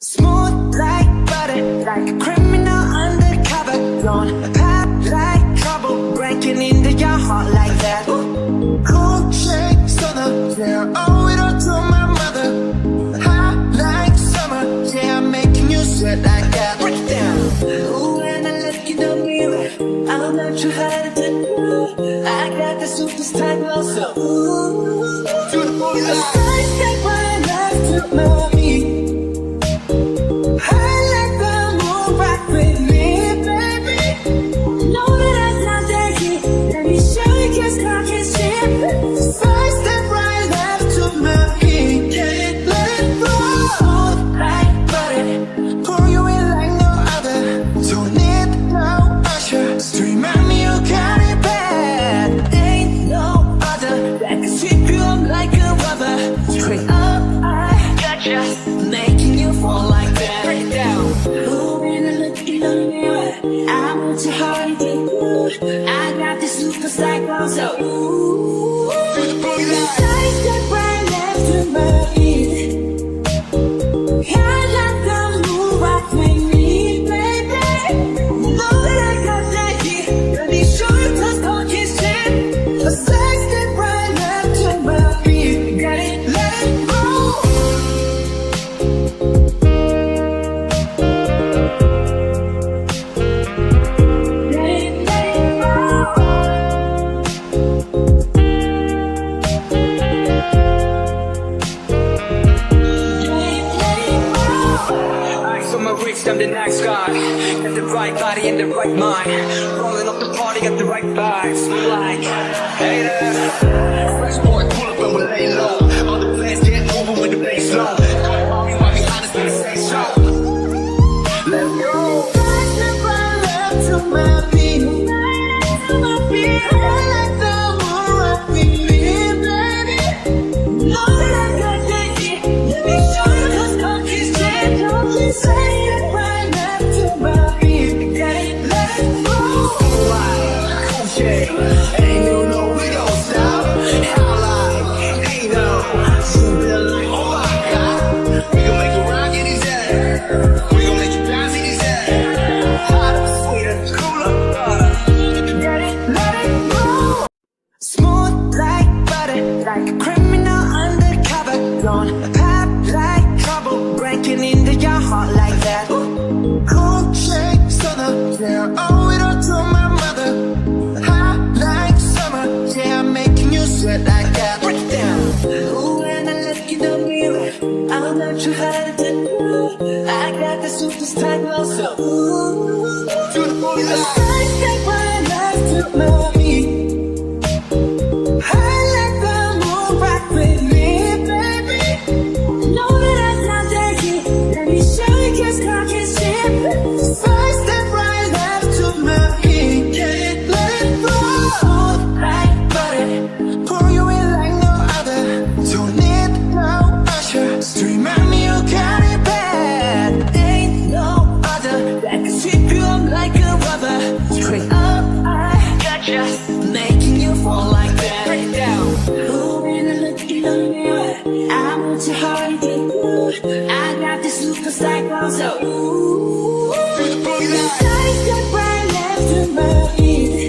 Smooth like butter, like a criminal undercover. Don't pop like trouble, breaking into your heart like that. Cool shake, stunner, yeah, owe it all to my mother. Hot like summer, yeah, I'm making you sweat like that. Break it down. Ooh, when I look in the mirror, I'm not too hard to do. I got the superstar glow, so ooh, beautiful. I take my life to my feet. I let the moon rock with me, baby. Know that I'm not that kid. Let me show you kiss, cock and shit. Side step right left to my feet. Can't let it go. Smooth like butter, pour you in like no other. Don't need no usher. Stream at me, you got it bad. Ain't no other that can sweep you up like a rubber. Straight up, I gotcha, making you fall like that. Ooh, when I look in the mirror, I want your heart to do. I got this superstar glow, so ooh, side step right left to my feet. I let the moon rock with me, baby. Know that I got that heat. Let me show you 'cause cock is shit. A side step right left to my feet. Got it, let it go. I'm the next guy. Got the right body and the right mind. Rolling up the party, got the right vibes. Like, hey there. Fresh boy, pull up and we lay low. All the plans get moving with the bass low. Mommy, why behind us when the say so? Let's go. Side step right left to my feet. To my feet. I let the moon rock with me, baby. Know that I got that heat. Let me show you 'cause cock is shit. Don't you say it right left to my feet. Got it, let it go. Cool shit. Ain't no, we don't stop. How like, ain't no. Feel like, oh my god. We gon' make you rock in these ass. We gon' make you bounce in these ass. Hot, sweeter, cooler, butter. Got it, let it go. Smooth like butter, like a criminal undercover. Don't pop like trouble, breaking into your heart like that. Cool shake, stunner, yeah, owe it all to my mother. Hot like summer, yeah, I'm making you sweat like that. Break it down. Ooh, when I look in the mirror, I'm not too hard to do. I got the superstar glow, so ooh, beautiful. Side step right left to my feet. I let the moon rock with me, baby. Know that I'm not that kid. Let me show you 'cause cock and shit. Side step right left to my feet. Can't let it go. Smooth like butter, pour you in like no other. Don't need no usher. Stream at me, you got it bad. Ain't no other that can sweep you up like a rubber. Straight up, I gotcha, making you fall like that. Break it down. Ooh, when I look in the mirror, I want your heart to do. I got this superstar glow, so ooh, side step right left to my feet.